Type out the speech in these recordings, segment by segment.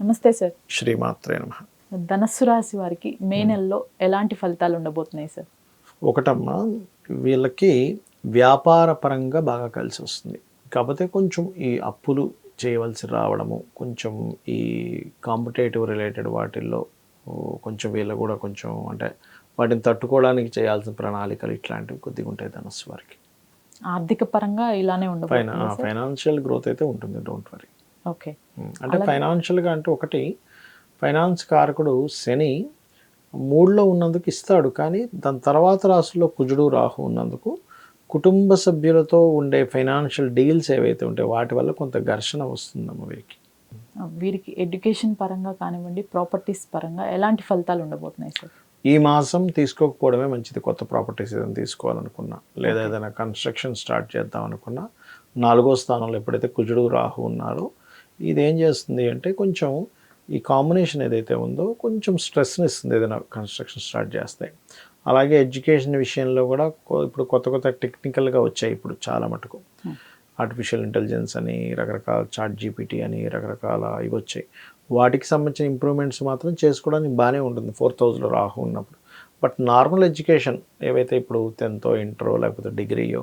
నమస్తే సార్. శ్రీమాత్రే నమః. ధనస్సు రాశి వారికి మే నెలలో ఎలాంటి ఫలితాలు ఉండబోతున్నాయి సార్? ఒకటమ్మా, వీళ్ళకి వ్యాపార పరంగా బాగా కలిసి వస్తుంది. కాకపోతే కొంచెం ఈ అప్పులు చేయవలసి రావడము, కొంచెం ఈ కాంపిటేటివ్ రిలేటెడ్ వాటిల్లో కొంచెం వీళ్ళు కూడా కొంచెం అంటే వాటిని తట్టుకోవడానికి చేయాల్సిన ప్రణాళికలు ఇట్లాంటివి కొద్దిగా ఉంటాయి ధనస్సు వారికి. ఆర్థిక పరంగా ఇలానే ఉండబోతుంది. ఫైనాన్షియల్ గ్రోత్ అయితే ఉంటుంది, డోంట్ వరీ. ఓకే. అంటే ఫైనాన్షియల్గా అంటే ఒకటి, ఫైనాన్స్ కారకుడు శని 3లో ఉన్నందుకు ఇస్తాడు, కానీ దాని తర్వాత రాశుల్లో కుజుడు రాహు ఉన్నందుకు కుటుంబ సభ్యులతో ఉండే ఫైనాన్షియల్ డీల్స్ ఏవైతే ఉంటాయో వాటి వల్ల కొంత ఘర్షణ వస్తుందమ్మ వీరికి. వీరికి ఎడ్యుకేషన్ పరంగా కానివ్వండి, ప్రాపర్టీస్ పరంగా ఎలాంటి ఫలితాలు ఉండబోతున్నాయి సార్? ఈ మాసం తీసుకోకపోవడమే మంచిది. కొత్త ప్రాపర్టీస్ ఏదైనా తీసుకోవాలనుకున్నా, లేదా ఏదైనా కన్స్ట్రక్షన్ స్టార్ట్ చేద్దాం అనుకున్నా, 4వ స్థానంలో ఎప్పుడైతే కుజుడు రాహు ఉన్నారో ఇదేం చేస్తుంది అంటే కొంచెం ఈ కాంబినేషన్ ఏదైతే ఉందో కొంచెం స్ట్రెస్ని ఇస్తుంది ఏదైనా కన్స్ట్రక్షన్ స్టార్ట్ చేస్తే. అలాగే ఎడ్యుకేషన్ విషయంలో కూడా ఇప్పుడు కొత్త టెక్నికల్గా వచ్చాయి ఇప్పుడు చాలా మటుకు. ఆర్టిఫిషియల్ ఇంటెలిజెన్స్ అని, రకరకాల చాట్ జీపీటీ అని, రకరకాల ఇవి వచ్చాయి. వాటికి సంబంధించిన ఇంప్రూవ్మెంట్స్ మాత్రం చేసుకోవడానికి బాగానే ఉంటుంది 4th హౌస్లో రాహు ఉన్నప్పుడు. బట్ నార్మల్ ఎడ్యుకేషన్ ఏవైతే ఇప్పుడు 10th ఇంటరో లేకపోతే డిగ్రీయో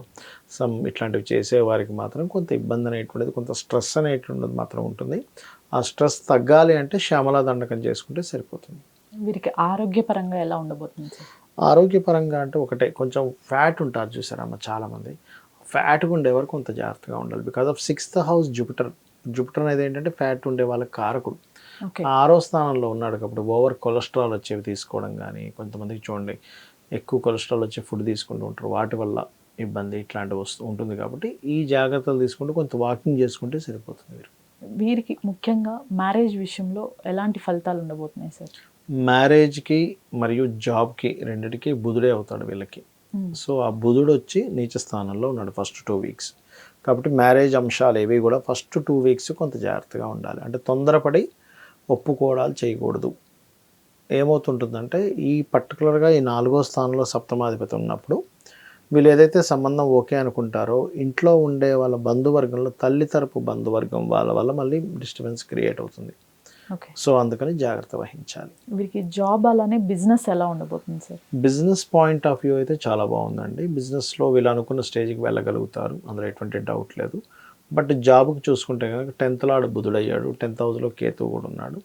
ఇట్లాంటివి చేసే వారికి మాత్రం కొంత ఇబ్బంది అనేటువంటిది, కొంత స్ట్రెస్ అనేటువంటిది మాత్రం ఉంటుంది. ఆ స్ట్రెస్ తగ్గాలి అంటే శ్యామలా దండకం చేసుకుంటే సరిపోతుంది. వీరికి ఆరోగ్యపరంగా ఎలా ఉండబోతుంది సార్? ఆరోగ్యపరంగా అంటే ఒకటే, కొంచెం ఫ్యాట్ ఉంటారు చూసారమ్మ చాలామంది. ఫ్యాట్గా ఉండేవారు కొంత జాగ్రత్తగా ఉండాలి. Because of 6th house Jupiter అనేది ఏంటంటే ఫ్యాట్ ఉండే వాళ్ళకి కారకుడు. 6వ స్థానంలో ఉన్నాడు కాబట్టి ఓవర్ కొలెస్ట్రాల్ వచ్చేవి తీసుకోవడం కానీ, కొంతమందికి చూడండి ఎక్కువ కొలెస్ట్రాల్ వచ్చే ఫుడ్ తీసుకుంటూ ఉంటారు, వాటి వల్ల ఇబ్బంది ఇట్లాంటివి ఉంటుంది. కాబట్టి ఈ జాగ్రత్తలు తీసుకుంటూ కొంత వాకింగ్ చేసుకుంటే సరిపోతుంది. వీరికి ముఖ్యంగా మ్యారేజ్ విషయంలో ఎలాంటి ఫలితాలు ఉండబోతున్నాయి సార్? మ్యారేజ్కి మరియు జాబ్కి రెండిటికి బుధుడే అవుతాడు వీళ్ళకి. సో ఆ బుధుడు వచ్చి నీచ స్థానంలో ఉన్నాడు ఫస్ట్ 2 వీక్స్. కాబట్టి మ్యారేజ్ అంశాలు ఏవి కూడా ఫస్ట్ 2 వీక్స్ కొంత జాగ్రత్తగా ఉండాలి. అంటే తొందరపడి ఒప్పుకోవడాలు చేయకూడదు. ఏమవుతుంటుందంటే ఈ పర్టికులర్గా ఈ 4వ స్థానంలో సప్తమాధిపతి ఉన్నప్పుడు వీళ్ళు ఏదైతే సంబంధం ఓకే అనుకుంటారో ఇంట్లో ఉండే వాళ్ళ బంధువర్గంలో తల్లి తరపు బంధువర్గం వాళ్ళ వల్ల మళ్ళీ డిస్టర్బెన్స్ క్రియేట్ అవుతుంది. సో అందుకని జాగ్రత్త వహించాలి. వీరికి జాబ్ అలానే బిజినెస్ ఎలా ఉండబోతుంది sir? Business point of view అయితే చాలా బాగుందండి. బిజినెస్లో వీళ్ళు అనుకున్న స్టేజ్కి వెళ్ళగలుగుతారు, అందులో ఎటువంటి డౌట్ లేదు. బట్ జాబ్కి చూసుకుంటే కనుక 10th లార్డ్ బుధుడయ్యాడు, 10th హౌస్లో కేతువు కూడా ఉన్నాడు.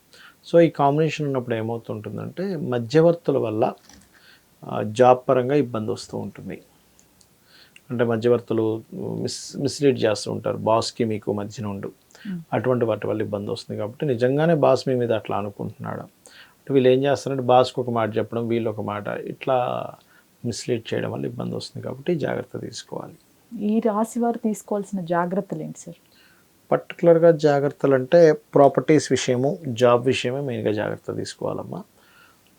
సో ఈ కాంబినేషన్ ఉన్నప్పుడు ఏమవుతుంటుందంటే మధ్యవర్తుల వల్ల జాబ్ పరంగా ఇబ్బంది వస్తూ ఉంటుంది. అంటే మధ్యవర్తులు మిస్లీడ్ చేస్తూ ఉంటారు, బాస్కి మీకు మధ్యన ఉండు, అటువంటి వాటి వల్ల ఇబ్బంది వస్తుంది. కాబట్టి నిజంగానే బాస్ మీ మీద అట్లా అనుకుంటున్నాడు అంటే వీళ్ళు ఏం చేస్తారంటే బాస్కి ఒక మాట చెప్పడం, వీళ్ళు ఒక మాట, ఇట్లా మిస్లీడ్ చేయడం వల్ల ఇబ్బంది వస్తుంది. కాబట్టి జాగ్రత్త తీసుకోవాలి. ఈ రాశి వారు తీసుకోవాల్సిన జాగ్రత్తలు ఏంటి సార్? పర్టికులర్గా జాగ్రత్తలు అంటే ప్రాపర్టీస్ విషయము, జాబ్ విషయమే మెయిన్గా జాగ్రత్త తీసుకోవాలమ్మా.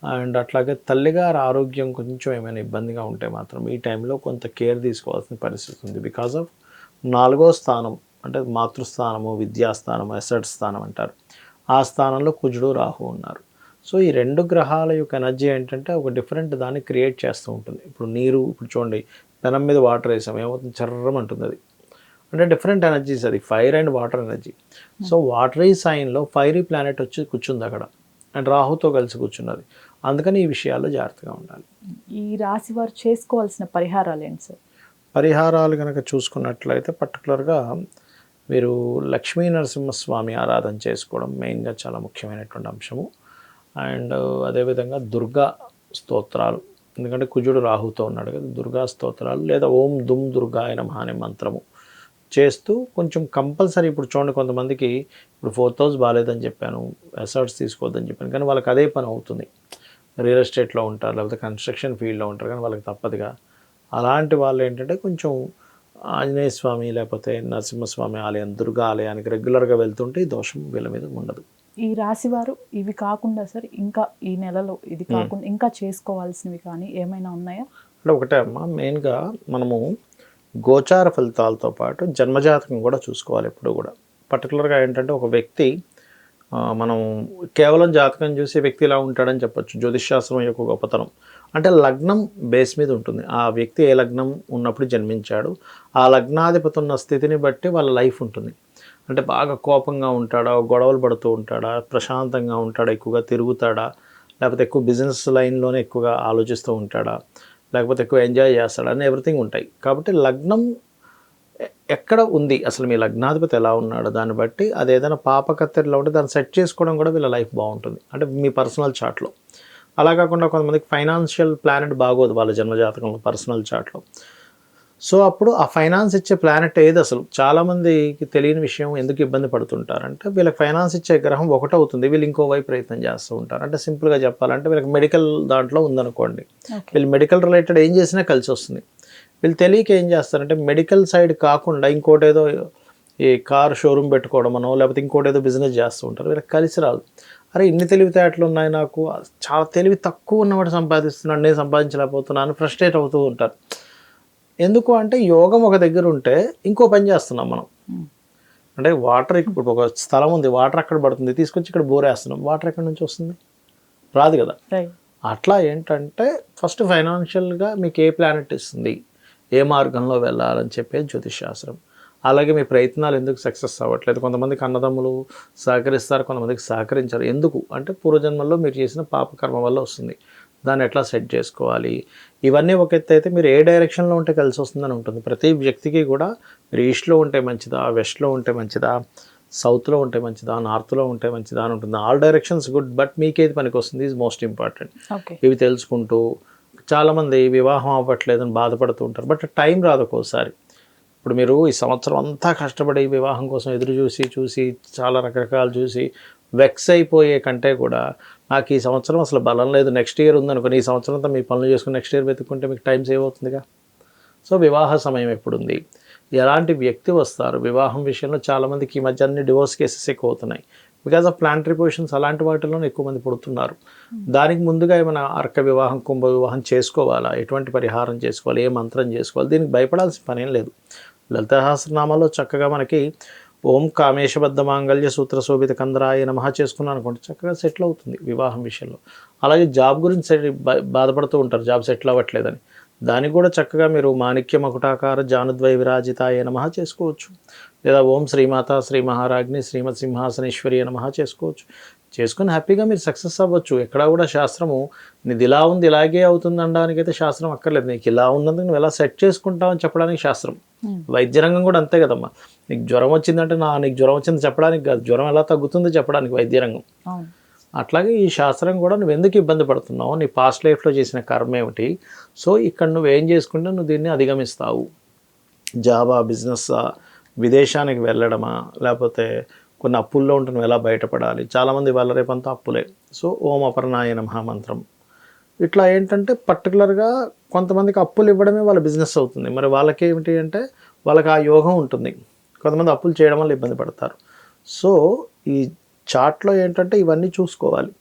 అండ్ అట్లాగే తల్లిగారి ఆరోగ్యం కొంచెం ఏమైనా ఇబ్బందిగా ఉంటే మాత్రం ఈ టైంలో కొంత కేర్ తీసుకోవాల్సిన పరిస్థితి ఉంది. బికాజ్ ఆఫ్ 4వ స్థానం అంటే మాతృస్థానము, విద్యాస్థానము, అసెట్ స్థానం అంటారు. ఆ స్థానంలో కుజుడు రాహు ఉన్నారు. సో ఈ 2 గ్రహాల యొక్క ఎనర్జీ ఏంటంటే ఒక డిఫరెంట్ దాన్ని క్రియేట్ చేస్తూ ఉంటుంది. ఇప్పుడు నీరు, ఇప్పుడు చూడండి పెనం మీద వాటర్ వేసాం, ఏమవుతుంది, చర్రమంటుంది. అది అంటే డిఫరెంట్ ఎనర్జీస్, అది fire and water energy. So watery సైన్లో ఫైరీ ప్లానెట్ వచ్చి కూర్చుంది అక్కడ, అండ్ రాహుతో కలిసి కూర్చున్నది. అందుకని ఈ విషయాల్లో జాగ్రత్తగా ఉండాలి. ఈ రాశి వారు చేసుకోవాల్సిన పరిహారాలు ఏంటి సార్? పరిహారాలు కనుక చూసుకున్నట్లయితే పర్టికులర్గా మీరు లక్ష్మీ నరసింహస్వామి ఆరాధన చేసుకోవడం మెయిన్గా చాలా ముఖ్యమైనటువంటి అంశము. అండ్ అదేవిధంగా దుర్గా స్తోత్రాలు, ఎందుకంటే కుజుడు రాహుతో ఉన్నాడు కదా, దుర్గా స్తోత్రాలు లేదా ఓం దుమ్ దుర్గాయ నమః అనే మంత్రము చేస్తూ కొంచెం కంపల్సరీ. ఇప్పుడు చూడండి కొంతమందికి ఇప్పుడు 4th హౌస్ బాగాలేదని చెప్పాను, అసెట్స్ తీసుకోవద్దని చెప్పాను, కానీ వాళ్ళకి అదే పని అవుతుంది. రియల్ ఎస్టేట్లో ఉంటారు, లేకపోతే కన్స్ట్రక్షన్ ఫీల్డ్లో ఉంటారు, కానీ వాళ్ళకి తప్పదుగా. అలాంటి వాళ్ళు ఏంటంటే కొంచెం ఆంజనేయ స్వామి లేకపోతే నరసింహస్వామి ఆలయం, దుర్గా ఆలయానికి రెగ్యులర్గా వెళ్తుంటే ఈ దోషం వీళ్ళ మీద ఉండదు. ఈ రాశి వారు ఇవి కాకుండా సార్ ఇంకా ఈ నెలలో ఇది కాకుండా ఇంకా చేసుకోవాల్సినవి కానీ ఏమైనా ఉన్నాయా? అంటే ఒకటే అమ్మా, మెయిన్గా మనము గోచార ఫలితాలతో పాటు జన్మజాతకం కూడా చూసుకోవాలి ఎప్పుడు కూడా. పర్టికులర్గా ఏంటంటే ఒక వ్యక్తి మనం కేవలం జాతకం చూసి వ్యక్తి ఇలా ఉంటాడని చెప్పొచ్చు. జ్యోతిష్శాస్త్రం యొక్క గొప్పతనం అంటే లగ్నం బేస్ మీద ఉంటుంది. ఆ వ్యక్తి ఏ లగ్నం ఉన్నప్పుడు జన్మించాడు, ఆ లగ్నాధిపతి ఉన్న స్థితిని బట్టి వాళ్ళ లైఫ్ ఉంటుంది. అంటే బాగా కోపంగా ఉంటాడా, గొడవలు పడుతూ ఉంటాడా, ప్రశాంతంగా ఉంటాడా, ఎక్కువగా తిరుగుతాడా, లేకపోతే ఎక్కువ బిజినెస్ లైన్లోనే ఎక్కువగా ఆలోచిస్తూ ఉంటాడా, లేకపోతే ఎక్కువ ఎంజాయ్ చేస్తాడా అని ఎవ్రీథింగ్ ఉంటాయి. కాబట్టి లగ్నం ఎక్కడ ఉంది, అసలు మీ లగ్నాధిపతి ఎలా ఉన్నాడు, దాన్ని బట్టి అది ఏదైనా పాపకత్తెరలో ఉంటే దాన్ని సెట్ చేసుకోవడం కూడా వీళ్ళ లైఫ్ బాగుంటుంది, అంటే మీ పర్సనల్ చార్ట్లో. అలా కాకుండా కొంతమందికి ఫైనాన్షియల్ ప్లానెట్ బాగోదు వాళ్ళ జన్మజాతకంలో, పర్సనల్ చార్ట్లో. సో అప్పుడు ఆ ఫైనాన్స్ ఇచ్చే ప్లానెట్ ఏది, అసలు చాలామందికి తెలియని విషయం, ఎందుకు ఇబ్బంది పడుతుంటారంటే వీళ్ళకి ఫైనాన్స్ ఇచ్చే గ్రహం ఒకటవుతుంది, వీళ్ళు ఇంకోవైపు ప్రయత్నం చేస్తూ ఉంటారు. అంటే సింపుల్గా చెప్పాలంటే వీళ్ళకి మెడికల్ దాంట్లో ఉందనుకోండి, వీళ్ళు మెడికల్ రిలేటెడ్ ఏం చేసినా కలిసి వస్తుంది. వీళ్ళు తెలియక ఏం చేస్తారంటే మెడికల్ సైడ్ కాకుండా ఇంకోటి ఏదో ఈ కార్ షోరూమ్ పెట్టుకోవడమనో లేకపోతే ఇంకోటి ఏదో బిజినెస్ చేస్తూ ఉంటారు, వీళ్ళకి కలిసి రాదు. అరే ఇన్ని తెలివితేటలు ఉన్నాయి నాకు, చాలా తెలివి తక్కువ ఉన్నవాడు సంపాదిస్తున్నాను, నేను సంపాదించలేకపోతున్నాను, ఫ్రస్ట్రేట్ అవుతూ ఉంటారు. ఎందుకు అంటే యోగం ఒక దగ్గర ఉంటే ఇంకో పని చేస్తున్నాం మనం. అంటే వాటర్, ఇప్పుడు ఒక స్థలం ఉంది, వాటర్ అక్కడ పడుతుంది, తీసుకొచ్చి ఇక్కడ బోర్ వేస్తున్నాం, వాటర్ ఎక్కడి నుంచి వస్తుంది, రాదు కదా. అట్లా ఏంటంటే ఫస్ట్ ఫైనాన్షియల్గా మీకు ఏ ప్లానెట్ ఇస్తుంది, ఏ మార్గంలో వెళ్ళాలని చెప్పేది జ్యోతిష్ శాస్త్రం. అలాగే మీ ప్రయత్నాలు ఎందుకు సక్సెస్ అవ్వట్లేదు, కొంతమందికి అన్నదమ్ములు సహకరిస్తారు, కొంతమందికి సహకరించారు. ఎందుకు అంటే పూర్వజన్మల్లో మీరు చేసిన పాపకర్మ వల్ల వస్తుంది, దాన్ని ఎట్లా సెట్ చేసుకోవాలి, ఇవన్నీ ఒక ఎత్తు అయితే మీరు ఏ డైరెక్షన్లో ఉంటే కలిసి వస్తుందని ఉంటుంది. ప్రతి వ్యక్తికి కూడా మీరు ఈస్ట్లో ఉంటే మంచిదా, వెస్ట్లో ఉంటే మంచిదా, సౌత్లో ఉంటే మంచిదా, నార్త్లో ఉంటే మంచిదా అని ఉంటుంది. ఆల్ డైరెక్షన్స్ గుడ్, బట్ మీకేది పనికి వస్తుంది ఈజ్ మోస్ట్ ఇంపార్టెంట్. ఇవి తెలుసుకుంటూ చాలామంది వివాహం అవ్వట్లేదని బాధపడుతూ ఉంటారు, బట్ టైం రాదు ఒక్కోసారి. ఇప్పుడు మీరు ఈ సంవత్సరం అంతా కష్టపడి వివాహం కోసం ఎదురు చూసి చాలా రకరకాలు చూసి వెక్స్ అయిపోయే కంటే కూడా నాకు ఈ సంవత్సరం అసలు బలం లేదు, నెక్స్ట్ ఇయర్ ఉందనుకోని ఈ సంవత్సరం అంతా మీ పనులు చేసుకుని నెక్స్ట్ ఇయర్ వెతుక్కుంటే మీకు టైం సేవ్ అవుతుందిగా. సో వివాహ సమయం ఎప్పుడుంది, ఎలాంటి వ్యక్తి వస్తారు, వివాహం విషయంలో చాలామందికి ఈ మధ్య అన్ని డివోర్స్ కేసెస్ ఎక్కువ అవుతున్నాయి బికాజ్ ఆఫ్ ప్లానటరీ పొజిషన్స్. అలాంటి వాటిలోనే ఎక్కువ మంది పుడుతున్నారు. దానికి ముందుగా ఏమైనా అర్క వివాహం, కుంభ వివాహం చేసుకోవాలా, ఎటువంటి పరిహారం చేసుకోవాలి, ఏ మంత్రం చేసుకోవాలి, దీనికి భయపడాల్సిన పనేం లేదు. లలితా సహస్రనామాలో చక్కగా మనకి ఓం కామేశబద్ధ మాంగళ్య సూత్ర శోభిత కందరాయ నమః చేసుకున్నాను అనుకోండి, చక్కగా సెటిల్ అవుతుంది వివాహం విషయంలో. అలాగే జాబ్ గురించి బాధపడుతూ ఉంటారు, జాబ్ సెటిల్ అవ్వట్లేదని, దానికి కూడా చక్కగా మీరు మాణిక్య మకుటాకార జానుద్వయ విరాజితాయ నమః చేసుకోవచ్చు, లేదా ఓం శ్రీమాత శ్రీ మహారాజ్ని శ్రీమత్ సింహాసనేశ్వరి నమః చేసుకోవచ్చు. చేసుకుని హ్యాపీగా మీరు సక్సెస్ అవ్వచ్చు. ఎక్కడా కూడా శాస్త్రము నీది ఇలా ఉంది ఇలాగే అవుతుంది అనడానికైతే శాస్త్రం అక్కర్లేదు. నీకు ఇలా ఉన్నందుకు నువ్వు ఎలా సెట్ చేసుకుంటావు అని చెప్పడానికి శాస్త్రం. వైద్య రంగం కూడా అంతే కదమ్మా. నీకు జ్వరం వచ్చిందంటే నీకు జ్వరం వచ్చింది చెప్పడానికి కాదు, జ్వరం ఎలా తగ్గుతుందో చెప్పడానికి వైద్య రంగం. అట్లాగే ఈ శాస్త్రం కూడా నువ్వు ఎందుకు ఇబ్బంది పడుతున్నావు, నీ పాస్ట్ లైఫ్లో చేసిన కర్మ ఏమిటి, సో ఇక్కడ నువ్వేం చేసుకుంటే నువ్వు దీన్ని అధిగమిస్తావు. జాబా, బిజినెస్సా, విదేశానికి వెళ్ళడమా, లేకపోతే కొన్ని అప్పుల్లో ఉంటే నువ్వు ఎలా బయటపడాలి. చాలామంది వాళ్ళ రేపంతా అప్పులే. సో ఓం అపర్ణాయ నమః మంత్రం ఇట్లా ఏంటంటే పర్టికులర్గా కొంతమందికి అప్పులు ఇవ్వడమే వాళ్ళ బిజినెస్ అవుతుంది. మరి వాళ్ళకి ఏమిటి అంటే వాళ్ళకి ఆ యోగం ఉంటుంది. కొంతమంది అప్పులు చేయడం వల్ల ఇబ్బంది పడతారు. సో ఈ చార్ట్లో ఏంటంటే ఇవన్నీ చూసుకోవాలి.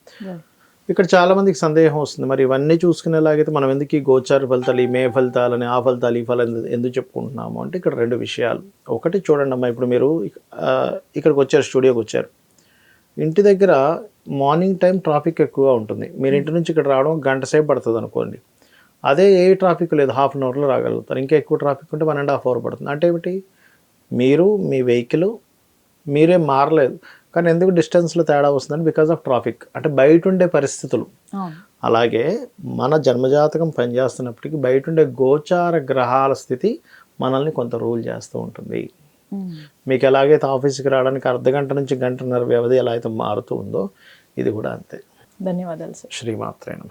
ఇక్కడ చాలామందికి సందేహం వస్తుంది, మరి ఇవన్నీ చూసుకునేలాగైతే మనం ఎందుకు ఈ గోచార ఫలితాలు, ఈ మే ఫలితాలని, ఆ ఫలితాలు, ఈ ఫలితాలు ఎందుకు చెప్పుకుంటున్నాము అంటే ఇక్కడ రెండు విషయాలు. ఒకటి చూడండి అమ్మా, ఇప్పుడు మీరు ఇక్కడికి వచ్చారు, స్టూడియోకి వచ్చారు, ఇంటి దగ్గర మార్నింగ్ టైం ట్రాఫిక్ ఎక్కువగా ఉంటుంది. మీరు ఇంటి నుంచి ఇక్కడ రావడం గంట సేపు పడుతుంది అనుకోండి. అదే ఏ ట్రాఫిక్ లేదు, హాఫ్ అన్ అవర్లో రాగలుగుతారు. ఇంకా ఎక్కువ ట్రాఫిక్ ఉంటే 1.5 hours పడుతుంది. అంటే ఏమిటి, మీరు మీ వెహికల్ మీరేం మారలేదు, కానీ ఎందుకు డిస్టెన్స్లో తేడా వస్తుందని బికాజ్ ఆఫ్ ట్రాఫిక్, అంటే బయట ఉండే పరిస్థితులు. అలాగే మన జన్మజాతకం పనిచేస్తున్నప్పటికీ బయట ఉండే గోచార గ్రహాల స్థితి మనల్ని కొంత రూల్ చేస్తూ ఉంటుంది. మీకు ఎలాగైతే ఆఫీస్కి రావడానికి అర్ధగంట నుంచి 1.5 గంటల వ్యవధి ఎలా అయితే మారుతూ ఉందో ఇది కూడా అంతే. ధన్యవాదాలు సార్. శ్రీమాత్రే నమః.